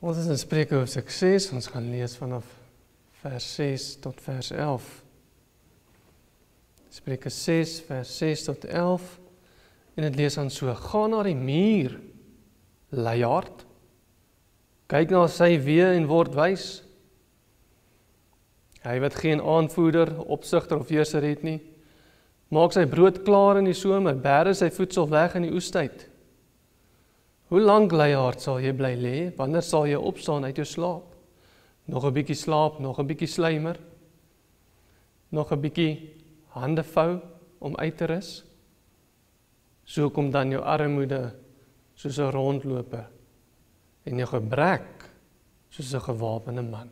Ons is in Spreuke hoofstuk 6, ons gaan lees vanaf vers 6 tot vers 11. Spreuke 6, vers 6 tot 11, en het lees dan so: Gaan na die muur, luiaard, kyk na sy weë en word wys. Hy wat geen aanvoerder, opsigter of heerser het nie, maak sy brood klaar in die somer, bære sy voedsel weg in die oestyd. Hoe lank, luiaard, sal jy bly lê? Wanneer sal jy opstaan uit jou slaap? Nog 'n bietjie slaap, nog 'n bietjie sluimer, nog 'n bietjie hande vou om uit te rus. So kom dan jou armoede soos 'n rondloper en jou gebrek soos 'n gewapende man.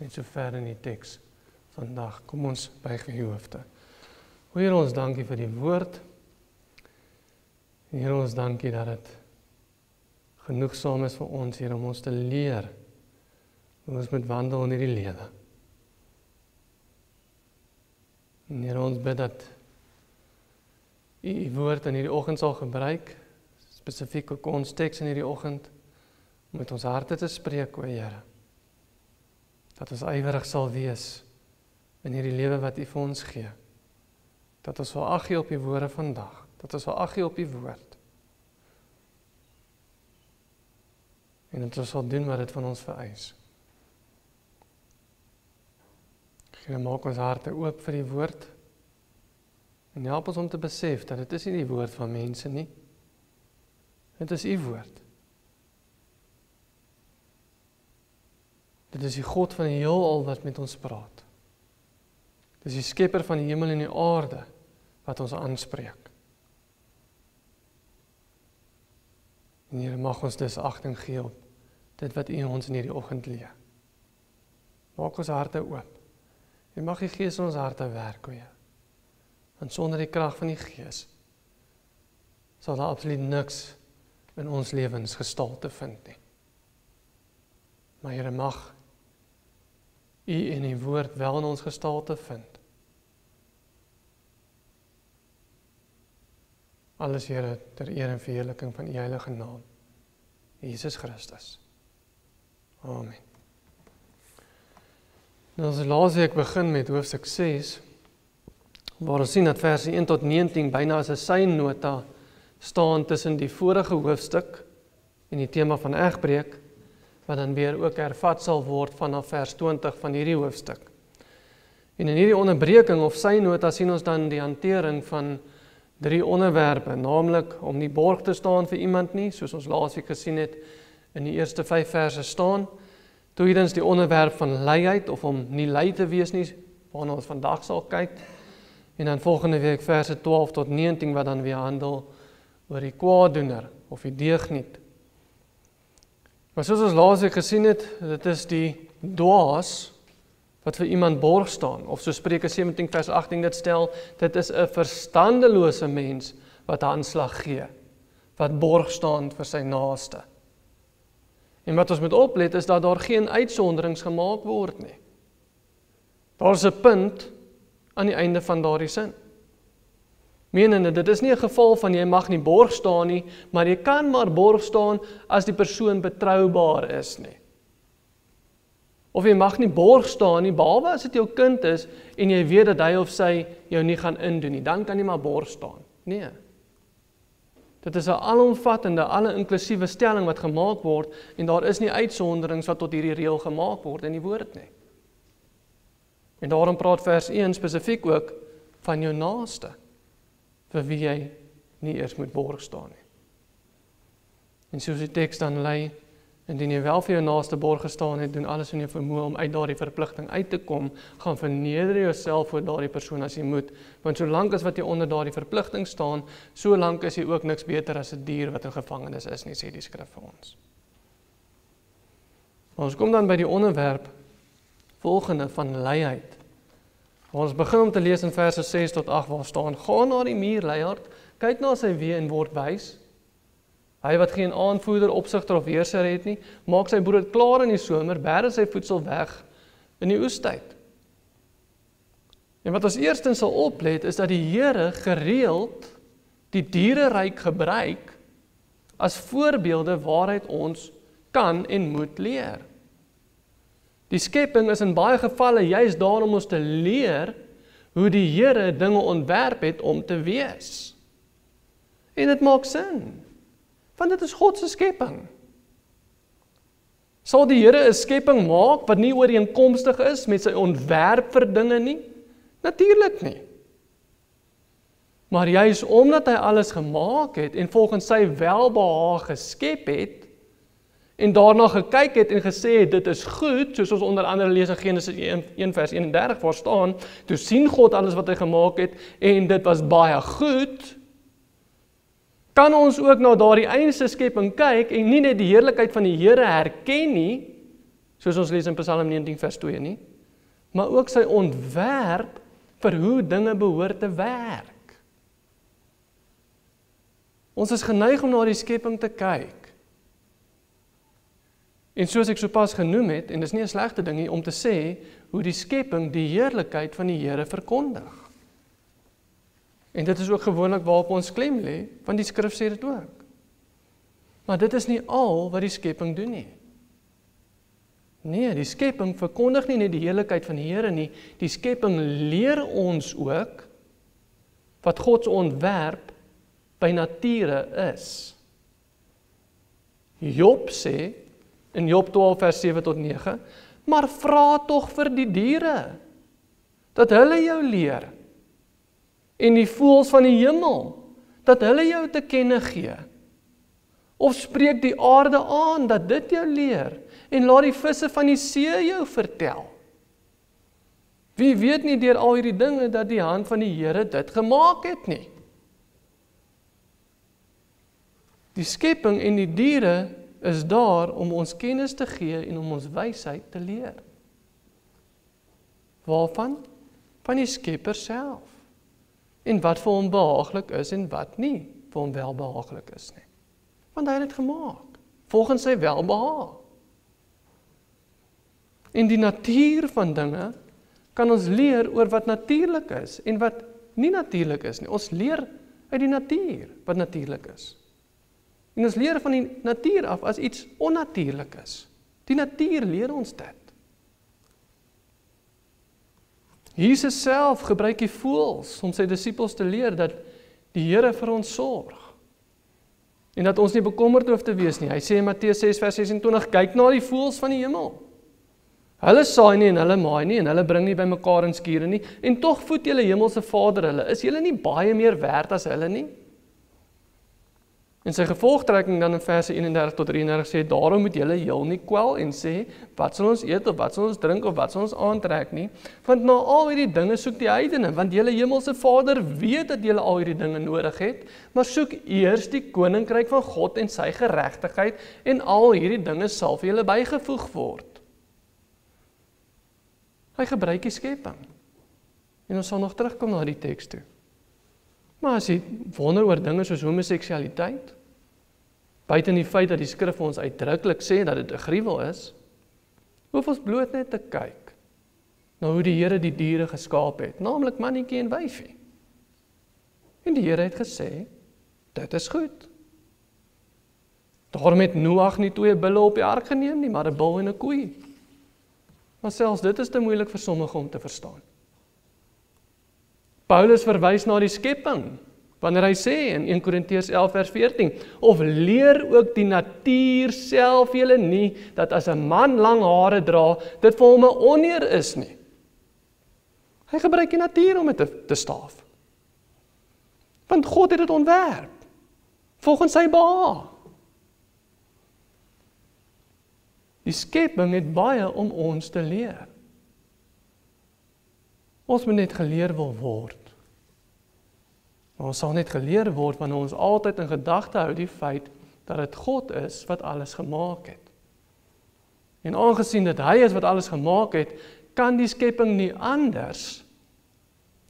En so ver in die teks vandag. Kom ons buig die hoofde. Here, ons dankie vir die woord. Here, ons dankie dat dit genoegsaam is vir ons, Here, om ons te leer hoe ons moet wandel in hierdie lewe. En Here, ons bid dat U woord in hierdie oggend sal gebruik, spesifiek ook ons teks in hierdie oggend, om met ons harte te spreek, o Here. Dat ons ywerig sal wees in hierdie lewe wat U vir ons gee. Dat ons sal ag gee op die woorde vandag. Dat ons sal ag gee op die woord. En dat ons sal doen wat dit van ons vereis. Here, maak ons harte oop vir die woord. En help ons om te besef dat dit is nie die woord van mense nie. Dit is U woord. Dit is die God van die heelal wat met ons praat. Dit is die skepper van die hemel en die aarde wat ons aanspreek. En Here, mag ons dus agting gee op dit wat U ons in hierdie oggend leer. Maak ons harte oop. En mag die Gees in ons harte werk, o Heer. Want sonder die krag van die Gees sal daar absoluut niks in ons lewens gestalte vind nie. Maar Here, mag U en die woord wel in ons gestalte vind. Alles, Here, ter eer en verheerliking van U heilige naam, Jesus Christus. Amen. Nou, ons laas week begin met hoofstuk 6, waar ons sien dat verse 1 tot 19 byna as 'n synnota staan tussen die vorige hoofstuk en die tema van egbreek, wat dan weer ook hervat sal word vanaf vers 20 van hierdie hoofstuk. En in hierdie onderbreking of synnota sien ons dan die hantering van 3 onderwerpe, naamlik om nie borg te staan vir iemand nie, soos ons laasweek gesien het in die eerste 5 verse staan. Tweedens die onderwerp van luiheid, of om nie lui te wees nie, waarna ons vandag sal kyk. En dan volgende week verse 12 tot 19, wat dan weer handel oor die kwaaddoener, of die deugniet. Maar soos ons laasweek gesien het, dit is die dwaas wat vir iemand borg staan, of so Spreuke 17 vers 18 dit stel, dit is 'n verstandelose mens wat aanslag gee, wat borg staan vir sy naaste. En wat ons moet oplet is dat daar geen uitsonderings gemaak word nie. Daar is 'n punt aan die einde van daardie sin. Menende, dit is nie 'n geval van jy mag nie borg staan nie, maar jy kan maar borg staan as die persoon betroubaar is nie. Of jy mag nie borg staan nie, behalwe as dit jou kind is, en jy weet dat hy of sy jou nie gaan indoen nie, dan kan jy maar borg staan. Nee. Dit is 'n alomvattende, alle-inklusiewe stelling wat gemaak word, en daar is nie uitsonderings wat tot hierdie reël gemaak word in die woord nie. En daarom praat vers 1 spesifiek ook van jou naaste, vir wie jy nie eers moet borg staan nie. En soos die teks dan lei, indien jy wel vir jou naaste borg gestaan het, doen alles in jou vermoë om uit daardie verpligting uit te kom, gaan verneder jouself voor daardie persoon as jy moet, want solank as wat jy onder daardie verpligting staan, solank is jy ook niks beter as 'n dier wat in gevangenis is nie, sê die skrif vir ons. Maar ons kom dan by die onderwerp volgende van luiheid. Ons begin om te lees in verse 6 tot 8, waar staan: Gaan na die muur, luiaard, kyk na sy weë en word wys. Hy wat geen aanvoerder, opsigter of heerser het nie, maak sy brood klaar in die somer, bære sy voedsel weg in die oestyd. En wat ons eerstens sal oplet, is dat die Here gereeld die diereryk gebruik as voorbeelde waaruit ons kan en moet leer. Die skepping is in baie gevalle juist daar om ons te leer hoe die Here dinge ontwerp het om te wees. En dit maak sin, want dit is God se skepping. Sal die Here 'n skepping maak wat nie ooreenkomstig is met sy ontwerp vir dinge nie? Natuurlik nie. Maar juis omdat hy alles gemaak het en volgens sy welbehaag geskep het, en daarna gekyk het en gesê het, dit is goed, soos ons onder andere lees in Genesis 1 vers 31 waar staan, toe sien God alles wat hy gemaak het, en dit was baie goed, kan ons ook na daardie einste skepping kyk, en nie net die heerlikheid van die Here herken nie, soos ons lees in Psalm 19 vers 2 nie, maar ook sy ontwerp vir hoe dinge behoort te werk. Ons is geneig om na die skepping te kyk. En soos ek sopas genoem het, en dis nie 'n slegte ding nie, om te sê, hoe die skepping die heerlikheid van die Here verkondig. En dit is ook gewoonlik waarop ons klem lê, want die skrif sê dit ook. Maar dit is nie al wat die skepping doen nie. Nee, die skepping verkondig nie net die heerlikheid van die Here nie, die skepping leer ons ook wat God se ontwerp by nature is. Job sê, in Job 12 vers 7 tot 9, maar vra tog vir die diere, dat hulle jou leer, en die voëls van die hemel, dat hulle jou te kenne gee, of spreek die aarde aan, dat dit jou leer, en laat die visse van die see jou vertel. Wie weet nie deur al hierdie dinge, dat die hand van die Here dit gemaak het nie. Die skepping en die diere is daar om ons kennis te gee en om ons wysheid te leer. Waarvan? Van die Skepper self. En wat vir hom behaaglik is en wat nie vir hom welbehaaglik is nie. Want hy het dit gemaak, volgens sy welbehaag. En die natuur van dinge kan ons leer oor wat natuurlik is en wat nie natuurlik is nie. Ons leer uit die natuur wat natuurlik is. En ons leer van die natuur af as iets onnatuurlik is. Die natuur leer ons dit. Jesus self gebruik die voëls om sy disippels te leer dat die Here vir ons sorg. En dat ons nie bekommerd hoef te wees nie. Hy sê in Matteus 6 vers 26, kyk na die voëls van die hemel. Hulle saai nie en hulle maai nie en hulle bring nie bymekaar in skure nie. En tog voed julle hemelse Vader hulle. Is julle nie baie meer werd as hulle nie? En sy gevolgtrekking dan in verse 31 tot 33 sê, daarom moet julle heel nie kwel en sê, wat sal ons eet of wat sal ons drink of wat sal ons aantrek nie, want na al hierdie dinge soek die heidene, want julle hemelse Vader weet dat julle al hierdie dinge nodig het, maar soek eers die koninkryk van God en sy geregtigheid en al hierdie dinge sal vir julle bygevoeg word. Hy gebruik die skepping. En ons sal nog terugkom na die teks toe. Maar as jy wonder oor dinge soos homoseksualiteit, buiten die feit dat die skrif ons uitdruklik sê dat dit 'n gruwel is, hoef ons bloot net te kyk na hoe die Here die diere geskaap het, naamlik mannetjie en wyfie. En die Here het gesê, dit is goed. Daarom het Noag nie 2 bulle op die ark geneem nie, maar 'n bul en 'n koei. Maar selfs dit is te moeilik vir sommige om te verstaan. Paulus verwys na die skepping, wanneer hy sê in 1 Korintiërs 11 vers 14, of leer ook die natuur self julle nie, dat as 'n man lang hare dra, dit vir hom 'n oneer is nie. Hy gebruik die natuur om dit te staaf. Want God het dit ontwerp, volgens sy behaag. Die skepping het baie om ons te leer. Ons moet net geleer wil word. Maar ons sal net geleer word wanneer ons altyd in gedagte hou die feit dat dit God is wat alles gemaak het. En aangesien dit hy is wat alles gemaak het, kan die skepping nie anders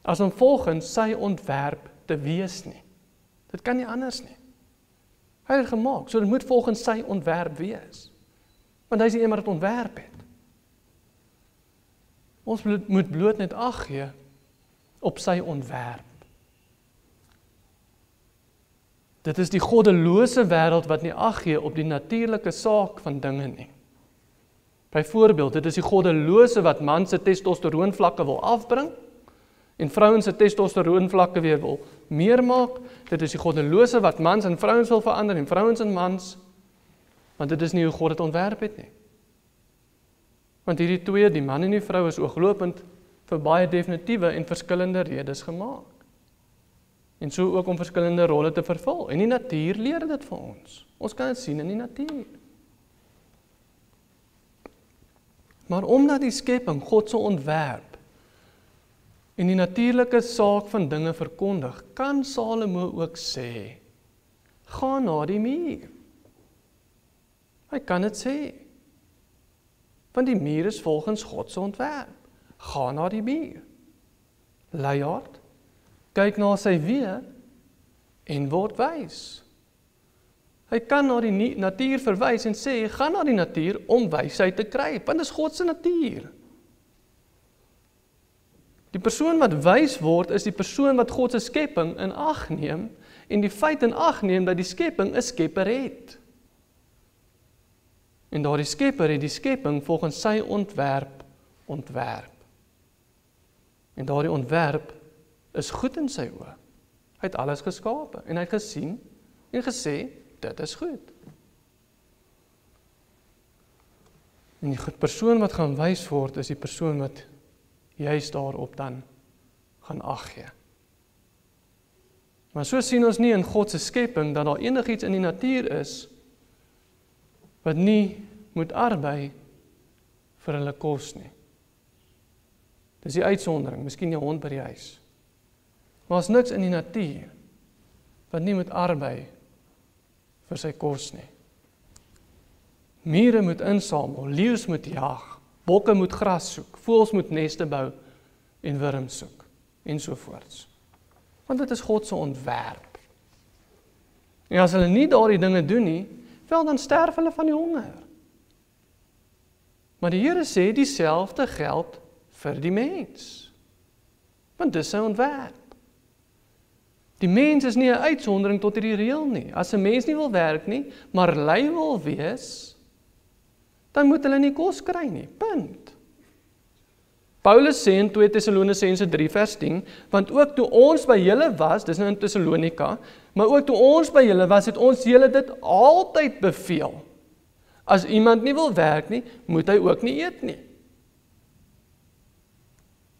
as om volgens sy ontwerp te wees nie. Dit kan nie anders nie. Hy het dit gemaak, so dit moet volgens sy ontwerp wees. Want hy is die een wat dit ontwerp het. Ons moet bloot net ag gee op sy ontwerp. Dit is die goddelose wêreld wat nie ag gee op die natuurlike saak van dinge nie. Byvoorbeeld, dit is die goddelose wat man se testosteroonvlakke wil afbring en vrouens se testosteroonvlakke weer wil meer maak. Dit is die goddelose wat mans en vrouens wil verander en vrouens en mans, want dit is nie hoe God dit ontwerp het nie. Want hierdie twee, die man en die vrou, is ooglopend vir baie definitiewe en verskillende redes gemaak. En so ook om verskillende rolle te vervul. En die natuur leer dit vir ons. Ons kan dit sien in die natuur. Maar omdat die skepping God se ontwerp en die natuurlike saak van dinge verkondig, kan Salomo ook sê, gaan na die muur. Hy kan dit sê. Want die muur is volgens God se ontwerp. Gaan na die muur. Luiaard, kyk na sy weë en word wys. Hy kan na die natuur verwys en sê, gaan na die natuur om wysheid te kry, want dit is God se natuur. Die persoon wat wys word, is die persoon wat God se skepping in ag neem, en die feit in ag neem dat die skepping 'n skepper het. En daardie skepper het die skepping volgens sy ontwerp. En daardie ontwerp is goed in sy oë. Hy het alles geskape en hy het gesien en gesê, dit is goed. En die persoon wat gaan wys word, is die persoon wat juist daarop dan gaan ag gee. Maar so sien ons nie in God se skepping dat daar enigiets in die natuur is wat nie moet arbei vir hulle kos nie. Dis die uitsondering, miskien die hond by die huis. Maar is niks in die natuur wat nie moet arbei vir sy kos nie. Mure moet insamel, leeu's moet jag, bokke moet gras soek, voëls moet neste bou en wurms soek, ensovoorts. Want dit is God se ontwerp. En as hulle nie daardie dinge doen nie, wel dan sterf hulle van die honger. Maar die Here sê dieselfde geld vir die mens. Want dis sy ontwerp. Die mens is nie 'n uitsondering tot hierdie reël nie. As 'n mens nie wil werk nie, maar lui wil wees, dan moet hulle nie kos kry nie. Punt. Paulus sê in 2 Tessalonisense 3 vers 10, want ook toe ons by julle was, dis nou in Tessalonika, maar ook toe ons by julle was, het ons julle dit altyd beveel. As iemand nie wil werk nie, moet hy ook nie eet nie.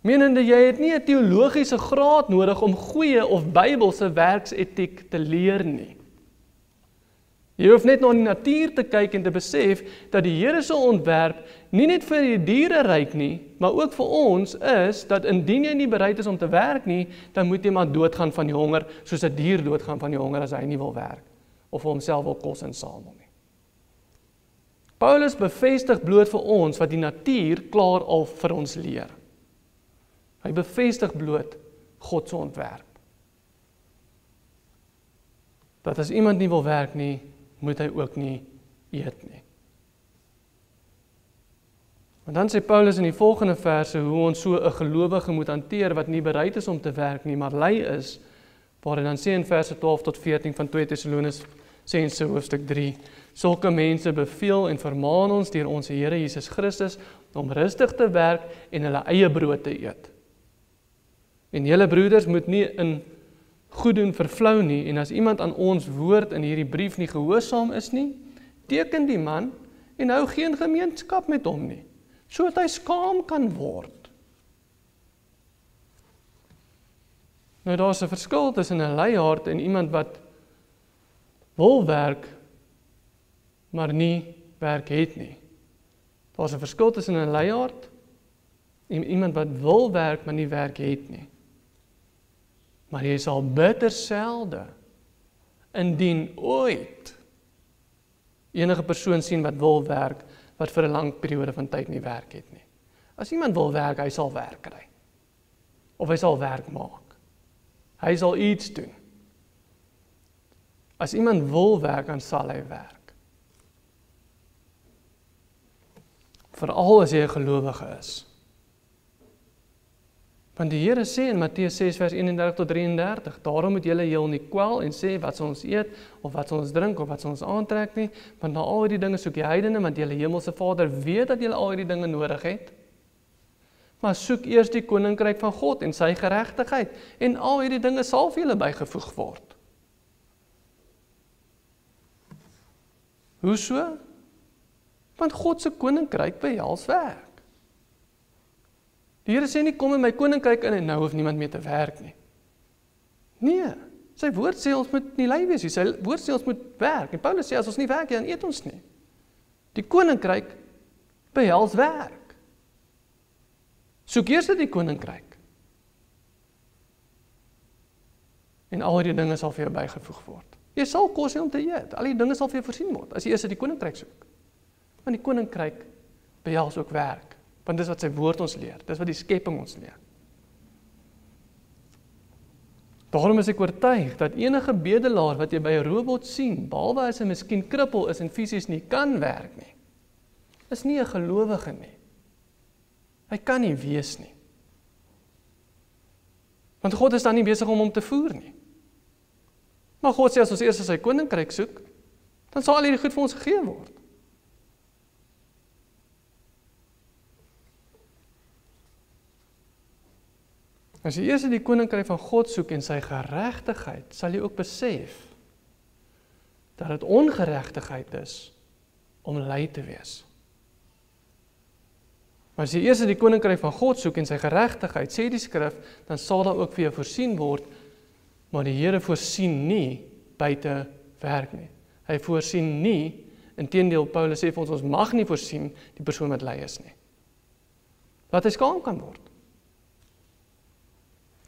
Menende jy het nie 'n teologiese graad nodig om goeie of Bybelse werksetiek te leer nie. Jy hoef net na die natuur te kyk en te besef dat die Here se ontwerp nie net vir die diereryk nie, maar ook vir ons is dat indien jy nie bereid is om te werk nie, dan moet jy maar doodgaan van die honger, soos 'n dier doodgaan van die honger as hy nie wil werk of vir homself wil kos insamel nie. Paulus bevestig bloot vir ons wat die natuur klaar al vir ons leer. Hy bevestig bloot God se ontwerp. Dat as iemand nie wil werk nie, moet hy ook nie eet nie. En dan sê Paulus in die volgende verse hoe ons so 'n gelowige moet hanteer wat nie bereid is om te werk nie, maar lui is, waar hy dan sê in verse 12 tot 14 van 2 Tessalonisense hoofstuk 3, sulke mense beveel en vermaan ons deur ons Here Jesus Christus om rustig te werk en hulle eie brood te eet. En julle broeders moet nie in goed doen vervlou nie, en as iemand aan ons woord in hierdie brief nie gehoorsaam is nie, teken die man en hou geen gemeenskap met hom nie, sodat hy skaam kan word. Nou daar is 'n verskil tussen 'n luiaard en iemand wat wil werk, maar nie werk het nie. Daar is 'n verskil tussen 'n luiaard en iemand wat wil werk, maar nie werk het nie. Maar jy sal bitter selde, indien ooit, enige persoon sien wat wil werk, wat vir 'n lang periode van tyd nie werk het nie. As iemand wil werk, hy sal werk kry. Of hy sal werk maak. Hy sal iets doen. As iemand wil werk, dan sal hy werk. Veral as jy 'n gelowige is. Want die Here sê in Matteus 6 vers 31 tot 33, daarom moet julle heel nie kwel en sê wat sal ons eet, of wat sal ons drink, of wat sal ons aantrek nie, want na al hierdie dinge soek die heidene, want julle hemelse Vader weet dat julle al hierdie dinge nodig het. Maar soek eers die koninkryk van God en sy geregtigheid, en al hierdie dinge sal vir julle bygevoeg word. Hoe so? Want God se koninkryk behels werk. Die Here sê nie, kom in my koninkryk in en nou hoef niemand meer te werk nie. Nee, sy woord sê ons moet nie lui wees nie, sy woord sê ons moet werk. En Paulus sê, as ons nie werk, dan eet ons nie. Die koninkryk behels werk. Soek eers die koninkryk. En al die dinge sal vir jou bygevoeg word. Jy sal kos hê om te eet, al die dinge sal vir jou voorsien word, as jy eers die koninkryk soek. Want die koninkryk behels ook werk. Want dis wat sy woord ons leer, dis wat die skepping ons leer. Daarom is ek oortuig dat enige bedelaar wat jy by 'n robot sien, behalwe as hy miskien krippel is en fisies nie kan werk nie, is nie 'n gelowige nie. Hy kan nie wees nie. Want God is dan nie besig om hom te voer nie. Maar God sê as ons eers sy koninkryk soek, dan sal al hierdie goed vir ons gegee word. As jy eers die koninkryk van God soek en sy geregtigheid, sal jy ook besef dat dit ongeregtigheid is om lui te wees. Maar as jy eers die koninkryk van God soek en sy geregtigheid, sê die skrif, dan sal daar ook vir jou voorsien word, maar die Here voorsien nie buite werk nie. Hy voorsien nie, inteendeel Paulus sê vir ons mag nie voorsien die persoon wat lui is nie. Laat hy skaam kan word.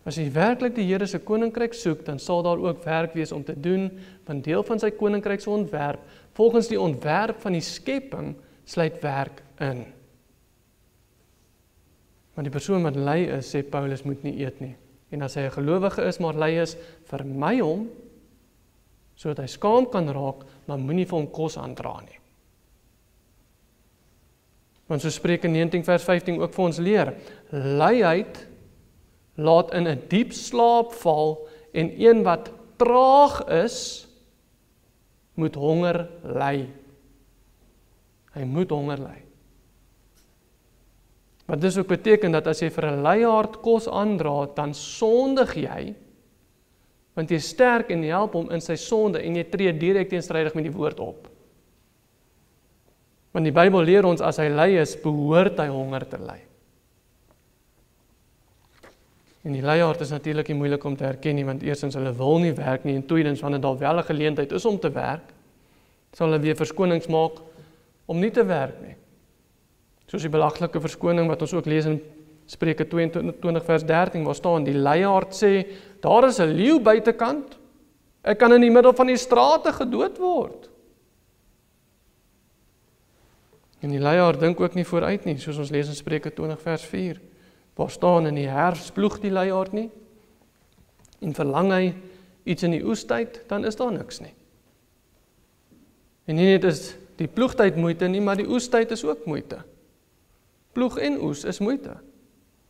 As jy werklik die Here se koninkryk soek, dan sal daar ook werk wees om te doen, want deel van sy koninkryk se ontwerp, volgens die ontwerp van die skepping, sluit werk in. Want die persoon wat lui is, sê Paulus, moet nie eet nie. En as hy 'n gelowige is, maar lui is, vermy hom, sodat hy skaam kan raak, maar moenie vir hom kos aandra nie. Want so Spreuke 19 vers 15 ook vir ons leer, luiheid laat in 'n diep slaap val, en een wat traag is, moet honger ly. Hy moet honger ly. Wat dis ook beteken dat as jy vir 'n luiaard kos aandra, dan sondig jy, want jy sterk en help hom in sy sonde, en jy tree direk teenstrydig met die woord op. Want die Bybel leer ons, as hy lui is, behoort hy honger te ly. En die luiaard is natuurlik nie moeilik om te herken nie, want eerstens hulle wil nie werk nie, en tweedens, wanneer daar wel 'n geleentheid is om te werk, sal hulle weer verskonings maak om nie te werk nie. Soos die belaglike verskoning wat ons ook lees in Spreuke 22 vers 13, waar staan, die luiaard sê, daar is 'n leeu buitekant, ek kan in die middel van die strate gedood word. En die luiaard dink ook nie vooruit nie, soos ons lees in Spreuke 20 vers 4, waar staan, in die herfs ploeg die luiaard nie, en verlang hy iets in die oestyd, dan is daar niks nie. En nie net is die ploegtyd moeite nie, maar die oestyd is ook moeite. Ploeg en oes is moeite.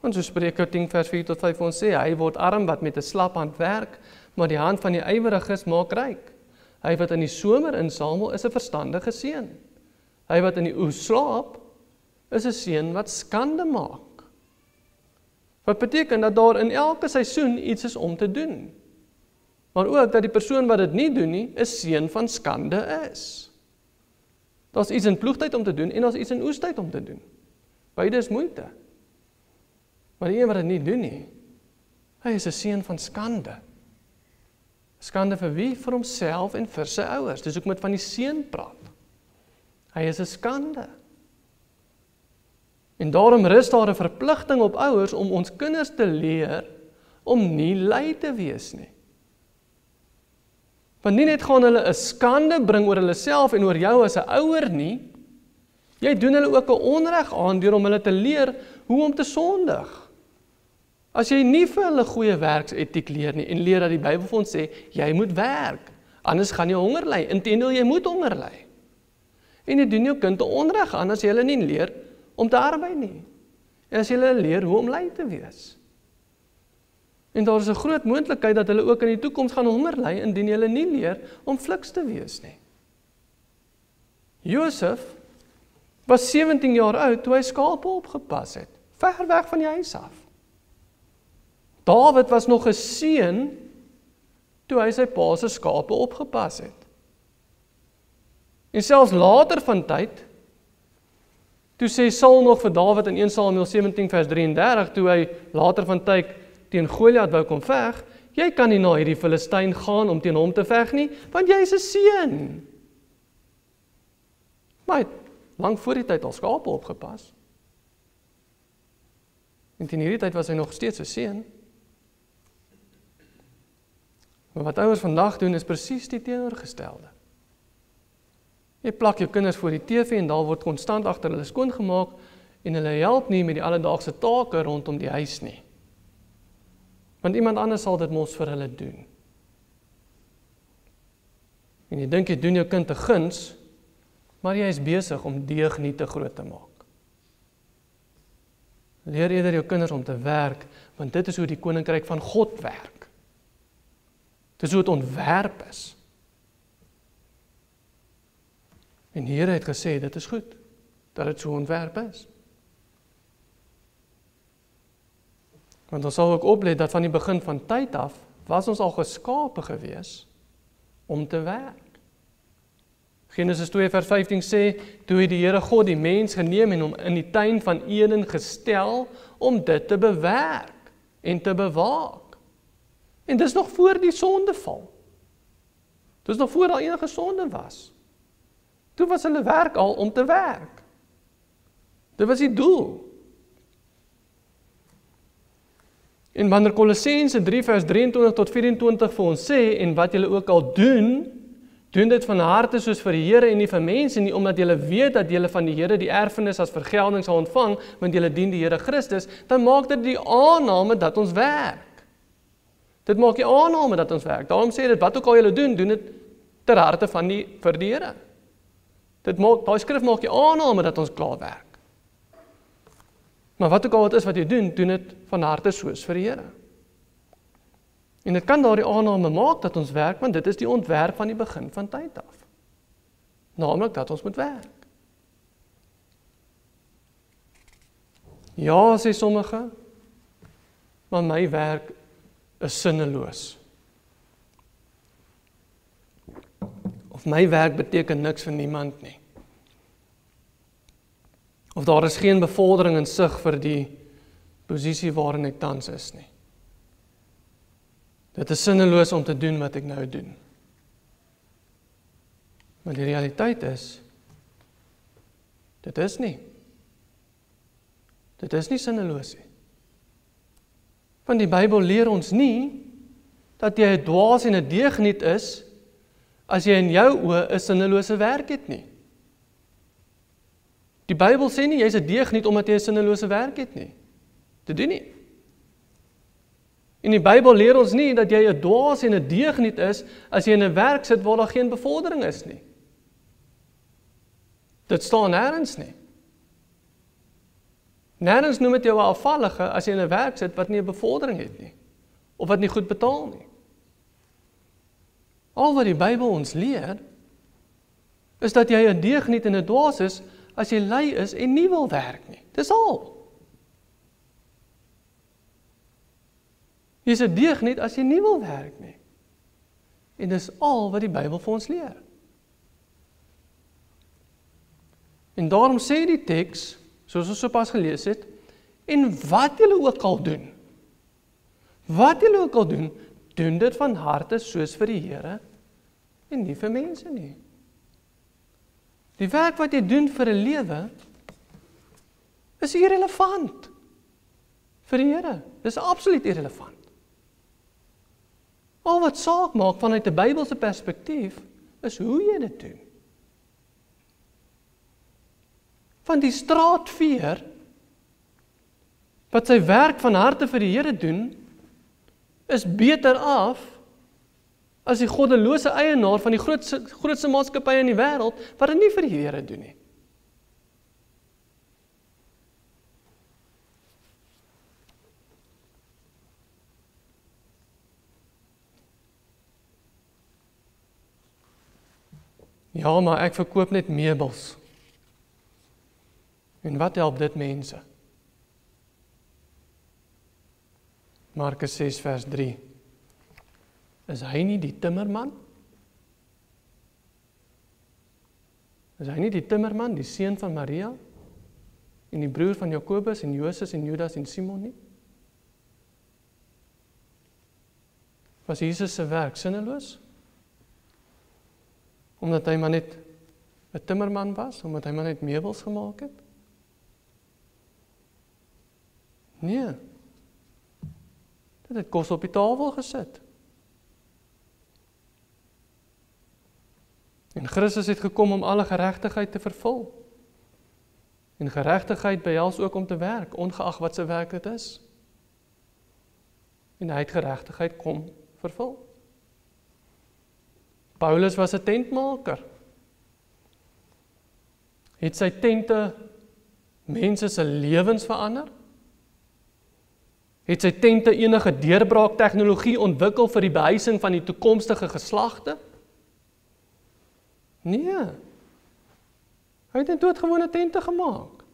Want so Spreuke 10 vers 4 tot 5 ons sê, hy word arm wat met 'n slap hand werk, maar die hand van die yweriges maak ryk. Hy wat in die somer insamel, is 'n verstandige seun. Hy wat in die oes slaap, is 'n seun wat skande maak. Wat beteken dat daar in elke seisoen iets is om te doen. Maar ook dat die persoon wat dit nie doen nie, 'n seun van skande is. Daar's iets in ploegtyd om te doen en daar's iets in oestyd om te doen. Beide is moeite. Maar die een wat dit nie doen nie, hy is 'n seun van skande. Skande vir wie? Vir homself en vir sy ouers. Dis hoekom met van die seun praat. Hy is 'n skande. En daarom rus daar 'n verpligting op ouers om ons kinders te leer om nie lui te wees nie. Want nie net gaan hulle 'n skande bring oor hulle self en oor jou as 'n ouer nie, jy doen hulle ook 'n onreg aan deur om hulle te leer hoe om te sondig. As jy nie vir hulle goeie werksetiek leer nie en leer dat die Bybel vir ons sê, jy moet werk, anders gaan jy honger ly, inteendeel jy moet honger ly. En jy doen jou kind 'n onreg aan as jy hulle nie leer om te arbei nie. En as jy hulle leer hoe om lui te wees. En daar is 'n groot moontlikheid dat hulle ook in die toekoms gaan honger ly indien hulle nie leer om fliks te wees nie. Josef was 17 jaar oud toe hy skape opgepas het, ver weg van die huis af. Dawid was nog 'n seun toe hy sy pa se skape opgepas het. En selfs later van tyd, toe sê Saul nog vir Dawid in 1 Samuel 17 vers 33, toe hy later van tyd teen Goliat wou kom veg, jy kan nie na hierdie Filistyn gaan om teen hom te veg nie, want jy is 'n seun. Maar hy het lang voor die tyd al skape opgepas. En teen hierdie tyd was hy nog steeds 'n seun. Maar wat ouers vandag doen is presies die teenoorgestelde. Jy plak jou kinders voor die TV en daar word konstant agter hulle skoongemaak en hulle help nie met die alledaagse take rondom die huis nie. Want iemand anders sal dit mos vir hulle doen. En jy dink jy doen jou kind 'n guns, maar jy is besig om deeg nie te groot te maak. Leer eerder jou kinders om te werk, want dit is hoe die koninkryk van God werk. Dit is hoe dit ontwerp is. En die Here het gesê, dit is goed, dat dit so ontwerp is. Want ons sal ook oplet dat van die begin van tyd af, was ons al geskape gewees om te werk. Genesis 2 vers 15 sê, toe het die Here God die mens geneem en hom in die tuin van Eden gestel, om dit te bewerk en te bewaak. En dis nog voor die sondeval. Dis nog voor daar enige sonde was. Toe was hulle werk al om te werk. Dit was die doel. En wanneer Kolossense 3 vers 23 tot 24 vir ons sê, en wat julle ook al doen dit van harte soos vir die Here en nie vir mense nie, omdat julle weet dat julle van die Here die erfenis as vergelding sal ontvang, want julle dien die Here Christus, dan maak dit die aanname dat ons werk. Dit maak die aanname dat ons werk. Daarom sê dit, wat ook al julle doen dit ter harte van vir die Here. Daai skrif maak die aanname dat ons klaar werk. Maar wat ook al wat is wat jy doen dit van harte soos vir die Here. En dit kan daardie aanname maak dat ons werk, want dit is die ontwerp van die begin van tyd af. Naamlik dat ons moet werk. Ja, sê sommige, maar my werk is sinneloos. Of my werk beteken niks vir niemand nie. Of daar is geen bevordering in sig vir die posisie waarin ek tans is nie. Dit is sinneloos om te doen wat ek nou doen. Maar die realiteit is, dit is nie sinneloos nie. Want die Bybel leer ons nie, dat jy 'n dwaas en 'n deugniet is, as jy in jou oë 'n sinnelose werk het nie. Die Bybel sê nie, jy is 'n deugniet omdat jy 'n sinnelose werk het nie. Dit doen nie. En die Bybel leer ons nie, dat jy 'n dwaas en 'n deugniet is, as jy in 'n werk sit waar daar geen bevordering is nie. Dit staan nêrens nie. Nêrens noem dit jou 'n afvallige, as jy in 'n werk sit wat nie 'n bevordering het nie, of wat nie goed betaal nie. Al wat die Bybel ons leer, is dat jy 'n deugniet en 'n dwaas is, as jy lui is en nie wil werk nie. Dis al. Jy is 'n deugniet as jy nie wil werk nie. En dis al wat die Bybel vir ons leer. En daarom sê die teks, soos ons sopas gelees het, en wat julle ook al doen, doen dit van harte soos vir die Here, en nie vir mense nie. Die werk wat jy doen vir 'n lewe, is irrelevant vir die Here. Dis absoluut irrelevant. Al wat saak maak vanuit 'n Bybelse perspektief, is hoe jy dit doen. Van die straatveer, wat sy werk van harte vir die Here doen, is beter af, as die goddelose eienaar van die grootste maatskappye in die wêreld, wat dit nie vir die Here doen nie. Ja, maar ek verkoop net meubels. En wat help dit mense? Markus 6 vers 3. Is hy nie die timmerman? Is hy nie die timmerman, die seun van Maria? En die broer van Jakobus en Joses en Judas en Simon nie? Was Jesus se werk sinneloos? Omdat hy maar net 'n timmerman was, omdat hy maar net meubels gemaak het? Nee. Dit het kos op die tafel gesit. En Christus het gekom om alle geregtigheid te vervul. En geregtigheid behels ook om te werk, ongeag wat se werk dit is. En hy het geregtigheid kom vervul. Paulus was 'n tentmaker. Het sy tente mense se lewens verander? Het sy tente enige deurbraak tegnologie ontwikkel vir die behuising van die toekomstige geslagte? Nee. Hy het 'n doodgewone tente gemaak.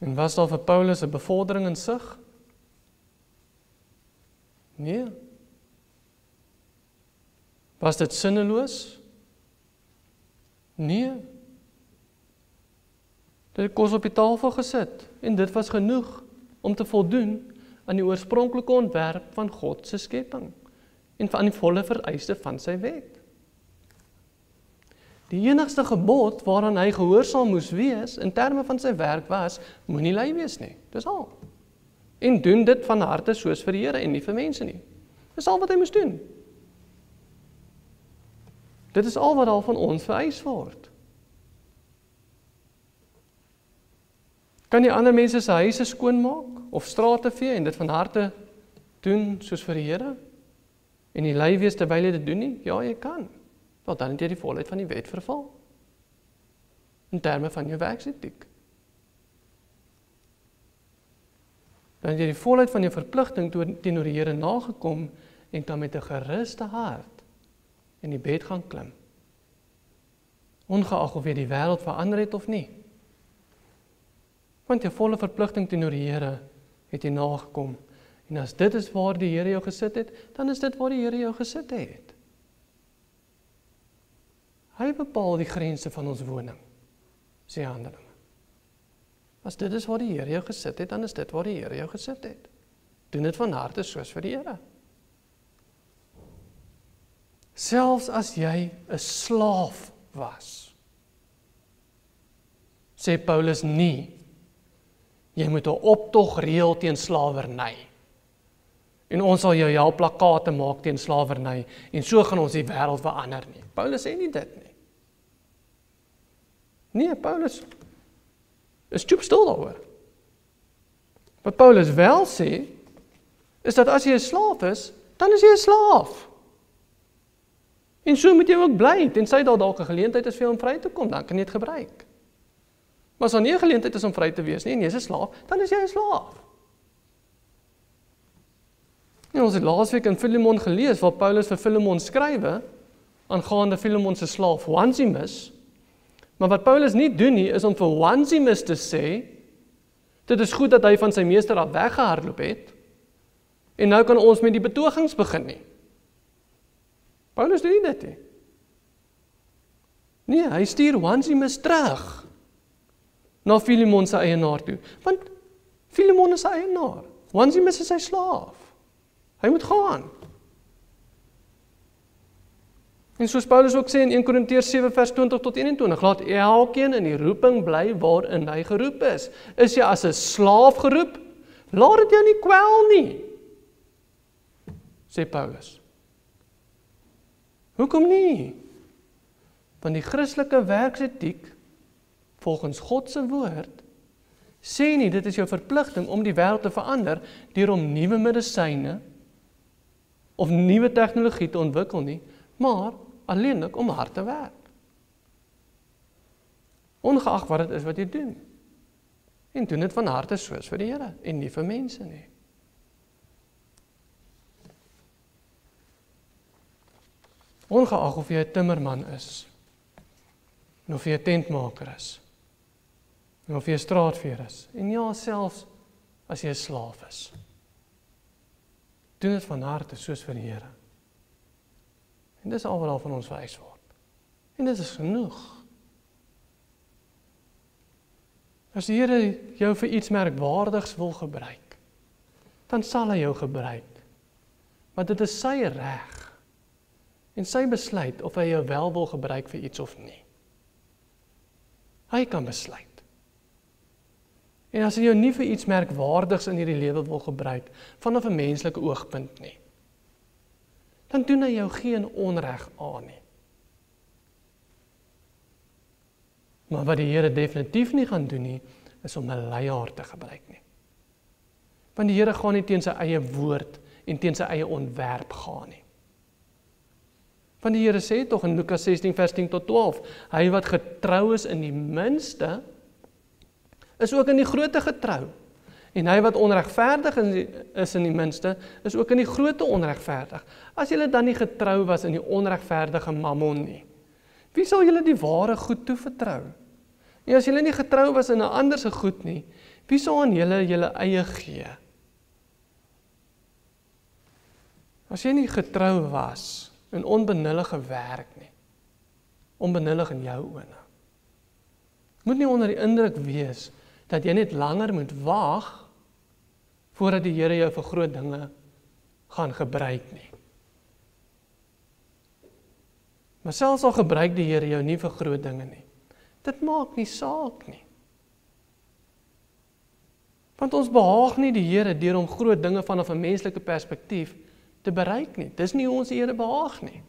En was daar vir Paulus 'n bevordering in sig? Nee. Was dit sinneloos? Nee. Dit het kos op die tafel gesit en dit was genoeg om te voldoen aan die oorspronklike ontwerp van God se skepping en aan die volle vereiste van sy wet. Die enigste gebod waaraan hy gehoorsaam moes wees in terme van sy werk was, moenie lui wees nie. Dis al. En doen dit van harte soos vir die Here en nie vir mense nie. Dis al wat hy moes doen. Dit is al wat al van ons vereis word. Kan jy ander mense se huise skoonmaak of strate vee en dit van harte doen soos vir die Here? En nie lui wees terwyl jy dit doen nie? Ja, jy kan. Want dan het jy die volheid van die wet vervul. In terme van jou werksetiek. Dan het jy die volheid van jou verpligting teenoor die Here nagekom en kan met 'n geruste hart in die bed gaan klim. Ongeag of jy die wêreld verander het of nie. Want jou volle verpligting teenoor die Here het jy nagekom. En as dit is waar die Here jou gesit het, dan is dit waar die Here jou gesit het. Hy bepaal die grense van ons woning, sê Handelinge. As dit is waar die Here jou gesit het, dan is dit waar die Here jou gesit het. Doen dit van harte soos vir die Here. Selfs as jy 'n slaaf was, sê Paulus nie, jy moet 'n optog reël teen slawerny. En ons sal jou help plakate maak teen slawerny en so gaan ons die wêreld verander nie. Paulus sê nie dit nie. Nee, Paulus is stoepstil daaroor. Wat Paulus wel sê, is dat as jy 'n slaaf is, dan is jy 'n slaaf. En so moet jy ook bly, tensy daar dalk 'n geleentheid is vir jou om vry te kom, dan kan jy dit gebruik. Maar as daar nie 'n geleentheid is om vry te wees nie, en jy is 'n slaaf, dan is jy 'n slaaf. En ons het laasweek in Filemon gelees, waar Paulus vir Filemon skrywe, aangaande Filemon se slaaf Onesimus. Maar wat Paulus nie doen nie, is om vir Onesimus te sê, dit is goed dat hy van sy meester af weggehardloop het, en nou kan ons met die betogings begin nie. Paulus doen nie dit nie. Nee, hy stuur Onesimus terug na Filemon se eienaar toe, want Filemon is sy eienaar, Onesimus is sy slaaf. Hy moet gaan. En soos Paulus ook sê in 1 Korintiërs 7 vers 20 tot 21, laat elkeen in die roeping bly waarin hy geroep is. Is jy as 'n slaaf geroep? Laat dit jou nie kwel nie, sê Paulus. Hoekom nie? Want die Christelike werksetiek, volgens God se woord, sê nie dit is jou verpligting om die wêreld te verander deur om nuwe medisyne of nuwe tegnologie te ontwikkel nie, maar alleenlik om hard te werk. Ongeag wat dit is wat jy doen. En doen dit van harte soos vir die Here en nie vir mense nie. Ongeag of jy 'n timmerman is, en of jy 'n tentmaker is, en of jy 'n straatveer is, en ja, selfs as jy 'n slaaf is. Doen dit van harte soos vir die Here. En dis al wat daar van ons vereis word. En dit is genoeg. As die Here jou vir iets merkwaardigs wil gebruik, dan sal hy jou gebruik. Maar dit is sy reg en sy besluit of hy jou wel wil gebruik vir iets of nie. Hy kan besluit. En as hy jou nie vir iets merkwaardigs in hierdie lewe wil gebruik, vanaf 'n menslike oogpunt nie, dan doen hy jou geen onreg aan nie. Maar wat die Here definitief nie gaan doen nie, is om 'n leier te gebruik nie. Want die Here gaan nie teen sy eie woord en teen sy eie ontwerp gaan nie. Want die Here sê tog in Lukas 16 vers 10 tot 12, hy wat getrou is in die minste, is ook in die groote getrou. En hy wat onregverdig is in die minste, is ook in die groote onregverdig. As julle dan nie getrou was in die onregverdige mammon nie, wie sal julle die ware goed toevertrou? En as julle nie getrou was in 'n ander se goed nie, wie sal aan julle eie gee? As jy nie getrou was in onbenullige werk nie, onbenullig in jou oë, moet nie onder die indruk wees dat jy net langer moet wag voordat die Here jou vir groot dinge gaan gebruik nie. Maar selfs al gebruik die Here jou nie vir groot dinge nie, dit maak nie saak nie. Want ons behaag nie die Here deur om groot dinge vanaf 'n menslike perspektief te bereik nie. Dis nie hoe ons die Here behaag nie.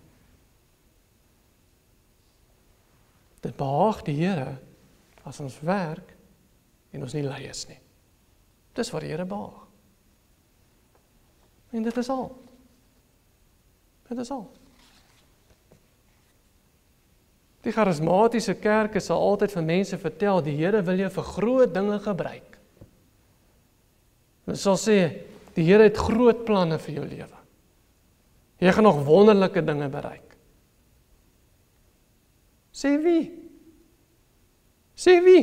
Dit behaag die Here as ons werk en ons nie lui is nie. Dis wat die Here behaag. En dit is al. Dit is al. Die charismatiese kerke sal altyd vir mense vertel, die Here wil jou vir groot dinge gebruik. Hulle sal sê, die Here het groot planne vir jou lewe. Jy gaan nog wonderlike dinge bereik. Sê wie? Sê wie?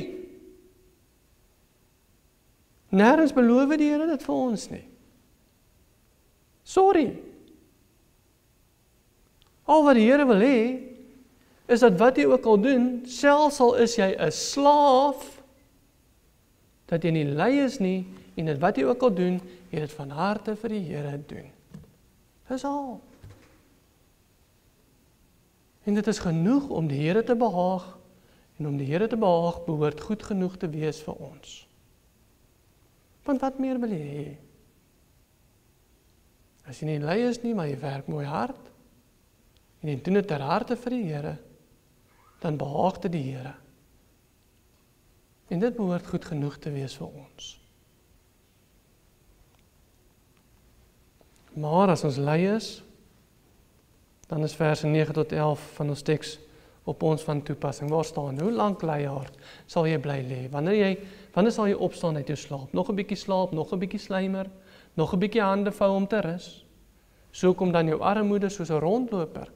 Nêrens beloof die Here dit vir ons nie. Sorry. Al wat die Here wil hê, is dat wat jy ook al doen, selfs al is jy 'n slaaf, dat jy nie lui is nie, en dat wat jy ook al doen, jy dit van harte vir die Here doen. Dis al. En dit is genoeg om die Here te behaag, en om die Here te behaag, behoort goed genoeg te wees vir ons. Want wat meer wil jy hê? As jy nie lui is nie, maar jy werk mooi hard, en jy doen dit ter harte vir die Here, dan behaag dit die Here. En dit behoort goed genoeg te wees vir ons. Maar as ons lui is, dan is verse 9 tot 11 van ons teks op ons van toepassing. Waar staan, hoe lank luiaard sal jy bly lê? Wanneer sal jy opstaan uit jou slaap? Nog 'n bietjie slaap, nog 'n bietjie slymer, nog 'n bietjie hande vou om te rus. So kom dan jou armoede soos 'n rondloper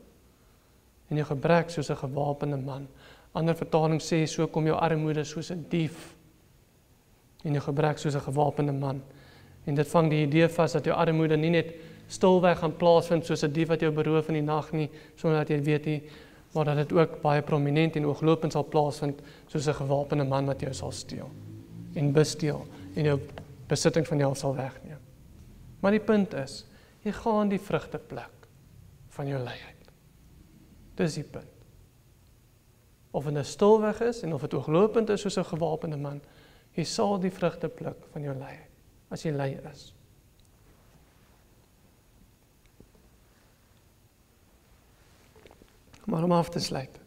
en jou gebrek soos 'n gewapende man. Ander vertaling sê, so kom jou armoede soos 'n dief en jou gebrek soos 'n gewapende man. En dit vang die idee vas dat jou armoede nie net stilweg gaan plaasvind soos 'n dief wat jou beroof in die nag nie, sonder dat jy weet nie, maar dat dit ook baie prominent en ooglopend sal plaasvind soos 'n gewapende man wat jou sal steel en besteel en jou besitting van jou sal wegneem. Maar die punt is, jy gaan die vrugte pluk van jou luiheid. Dis die punt. Of dit 'n stilweg is en of dit ooglopend is soos 'n gewapende man, jy sal die vrugte pluk van jou luiheid as jy lui is. Maar om af te sluit.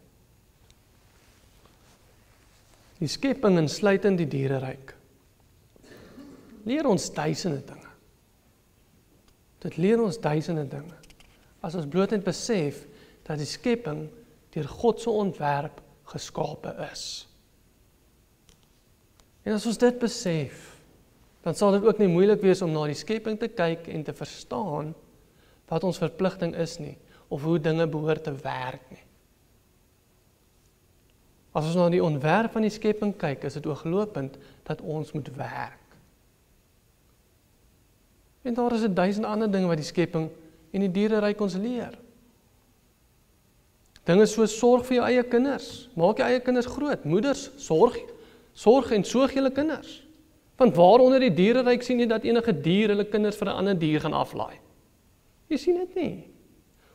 Die skepping insluitend die diereryk leer ons duisende dinge. Dit leer ons duisende dinge. As ons bloot net besef dat die skepping deur God se ontwerp geskape is. En as ons dit besef, dan sal dit ook nie moeilik wees om na die skepping te kyk en te verstaan wat ons verpligting is nie, of hoe dinge behoort te werk nie. As ons na die ontwerp van die skepping kyk, is dit ooglopend dat ons moet werk. En daar is 1000 ander dinge wat die skepping en die diereryk ons leer. Dinge soos sorg vir jou eie kinders, maak jou eie kinders groot, moeders, sorg en sorg julle kinders. Want waaronder die diereryk sien jy dat enige dier hulle kinders vir 'n ander dier gaan aflaai. Jy sien dit nie.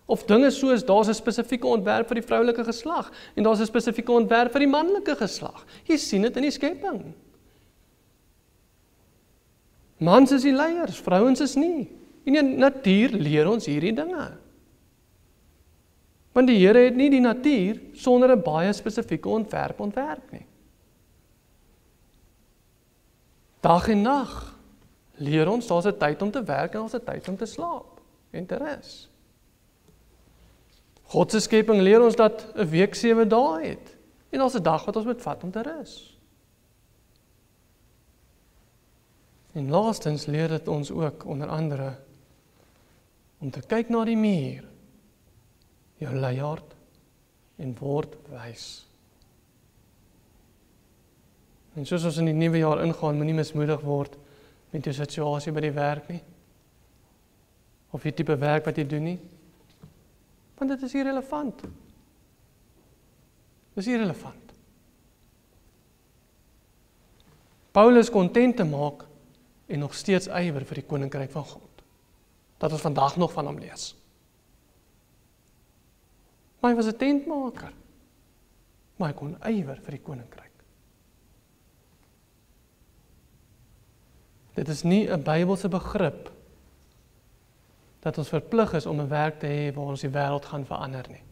Of dinge soos, daar's 'n spesifieke ontwerp vir die vroulike geslag, en daar's 'n spesifieke ontwerp vir die manlike geslag. Jy sien dit in die skepping. Mans is die leiers, vrouens is nie. En die natuur leer ons hierdie dinge. Want die Here het nie die natuur sonder 'n baie spesifieke ontwerp nie. Dag en nag leer ons, daar's 'n tyd om te werk en daar's 'n tyd om te slaap en te rus. God se skepping leer ons dat 'n week 7 dae het en daar's 'n dag wat ons moet vat om te rus. En laastens leer dit ons ook onder andere om te kyk na die muur, jou leiaard en word wys. En soos ons in die nuwe jaar ingaan, moenie mismoedig word met jou situasie by die werk nie, of die tipe werk wat jy doen nie, want dit is irrelevant. Dit is irrelevant. Paulus kon tente maak en nog steeds ywer vir die koninkryk van God. Dat ons vandag nog van hom lees. Maar hy was 'n tentmaker. Maar hy kon ywer vir die koninkryk. Dit is nie 'n Bybelse begrip dat ons verplig is om 'n werk te hê waar ons die wêreld gaan verander nie.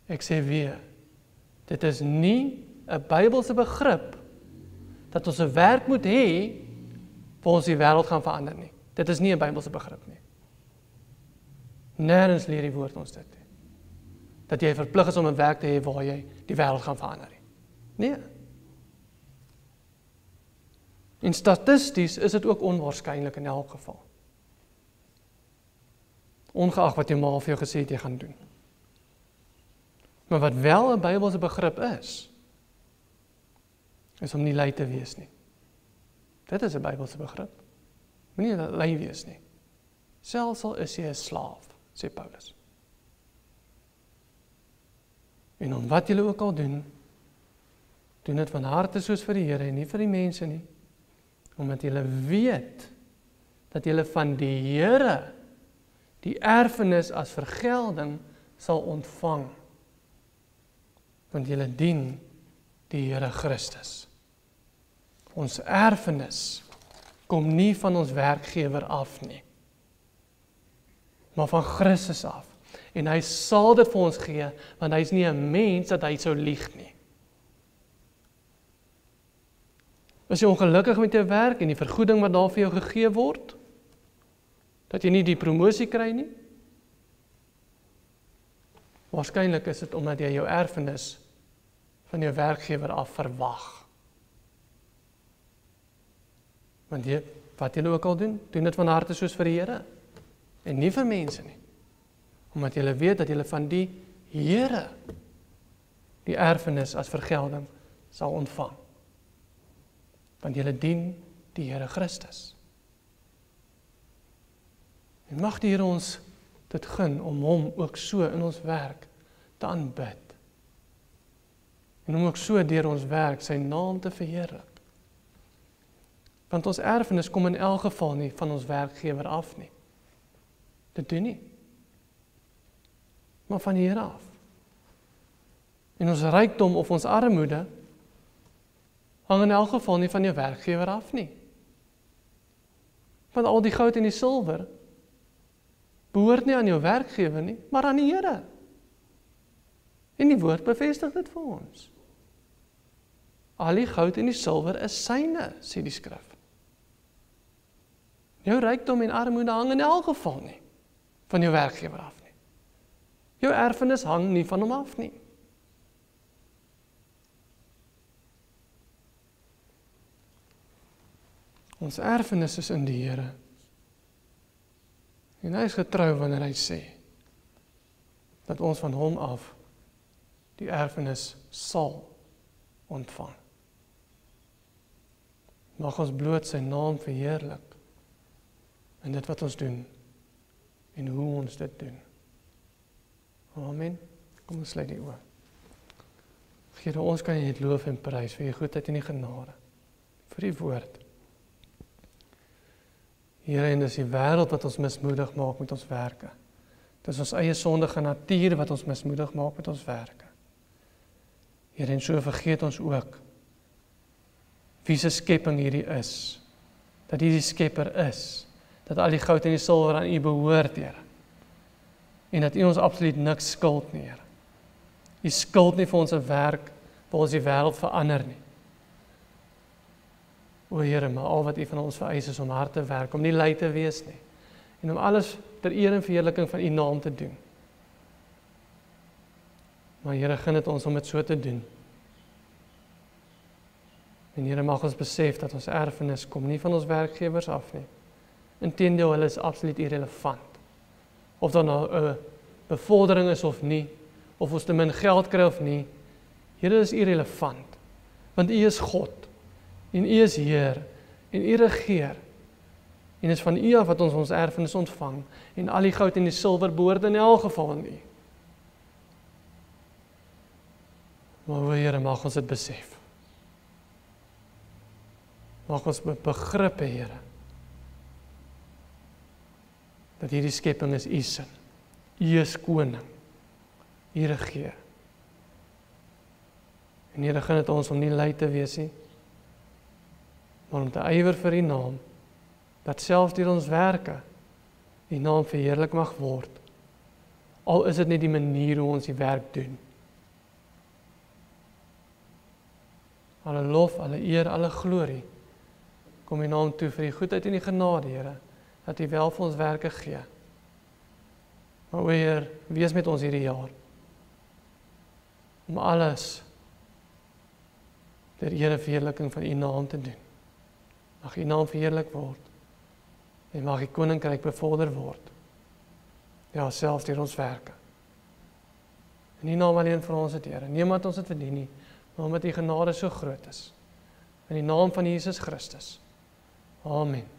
Ek sê weer, dit is nie 'n Bybelse begrip dat ons 'n werk moet hê waar ons die wêreld gaan verander nie. Dit is nie 'n Bybelse begrip nie. Nêrens leer die woord ons dit nie. Dat jy verplig is om 'n werk te hê waar jy die wêreld gaan verander nie. Nee. En statisties is dit ook onwaarskynlik in elk geval. Ongeag wat jou ma vir jou gesê het jy gaan doen. Maar wat wel 'n Bybelse begrip is om nie lui te wees nie. Dit is 'n Bybelse begrip. Moenie lui wees nie. Selfs al is jy 'n slaaf, sê Paulus. En om wat julle ook al doen dit van harte soos vir die Here en nie vir die mense nie. Omdat julle weet dat julle van die Here die erfenis as vergelding sal ontvang. Want julle dien die Here Christus. Ons erfenis kom nie van ons werkgewer af nie, maar van Christus af. En hy sal dit vir ons gee, want hy is nie 'n mens dat hy sou lieg nie. Is jy ongelukkig met jou werk en die vergoeding wat daar vir jou gegee word? Dat jy nie die promosie kry nie? Waarskynlik is dit omdat jy jou erfenis van jou werkgewer af verwag. Want wat julle ook al doen dit van harte soos vir die Here en nie vir mense nie. Omdat julle weet dat julle van die Here die erfenis as vergelding sal ontvang. Want julle dien die Here Christus. En mag die Here ons dit gun om hom ook so in ons werk te aanbid. En om ook so deur ons werk sy naam te verheerlik. Want ons erfenis kom in elk geval nie van ons werkgewer af nie. Dit doen nie. Maar van die Here af. En ons rykdom of ons armoede hang in elk geval nie van jou werkgewer af nie. Want al die goud en die silwer behoort nie aan jou werkgewer nie, maar aan die Here. En die woord bevestig dit vir ons. Al die goud en die silwer is syne, sê die skrif. Jou rykdom en armoede hang in elk geval nie van jou werkgewer af nie. Jou erfenis hang nie van hom af nie. Ons erfenis is in die Here. En hy is getrou wanneer hy sê dat ons van hom af die erfenis sal ontvang. Mag ons bloot sy naam verheerlik in dit wat ons doen en hoe ons dit doen. Amen. Kom ons sluit die oë. Here, ons kan U net loof en prys vir U goedheid en U genade, vir U woord. Here, en dis die wêreld wat ons mismoedig maak met ons werke. Dis ons eie sondige natuur wat ons mismoedig maak met ons werke. Here, en so vergeet ons ook wie se skepping hierdie is, dat U die skepper is, dat al die goud en die silwer aan U behoort, Here, en dat U ons absoluut niks skuld nie, Here. U skuld nie vir ons 'n werk waar ons die wêreld verander nie. O Here, maar al wat U van ons vereis is om hard te werk, om nie lui te wees nie, en om alles ter eer en verheerliking van U naam te doen. Maar Here, gun dit ons om dit so te doen. En Here, mag ons besef dat ons erfenis kom nie van ons werkgewers af nie. Inteendeel, hulle is absoluut irrelevant. Of daar nou 'n bevordering is of nie, of ons te min geld kry of nie, Here, is irrelevant, want U is God, en U is Heer, en U regeer, en is van U af wat ons erfenis ontvang, en al die goud en die silwer behoort in elk geval aan U. Maar o Here, mag ons dit besef. Mag ons begrip hê, Here, dat hierdie skepping is U sin. U is koning. U regeer. En Here, gun dit ons om nie lui te wees nie, maar om te ywer vir U naam, dat selfs deur ons werke U naam verheerlik mag word. Al is dit net die manier hoe ons die werk doen. Alle lof, alle eer, alle glorie kom U naam toe vir die goedheid en die genade, Here, dat U wel vir ons werke gee. Maar o Heer, wees met ons hierdie jaar, om alles ter eer en verheerliking van U naam te doen. Mag U naam verheerlik word, en mag U koninkryk bevorder word, ja, selfs deur ons werke. In U naam alleen vir ons het, Here, nie omdat ons dit verdien nie, maar omdat U genade so groot is. In die naam van Jesus Christus. Amen.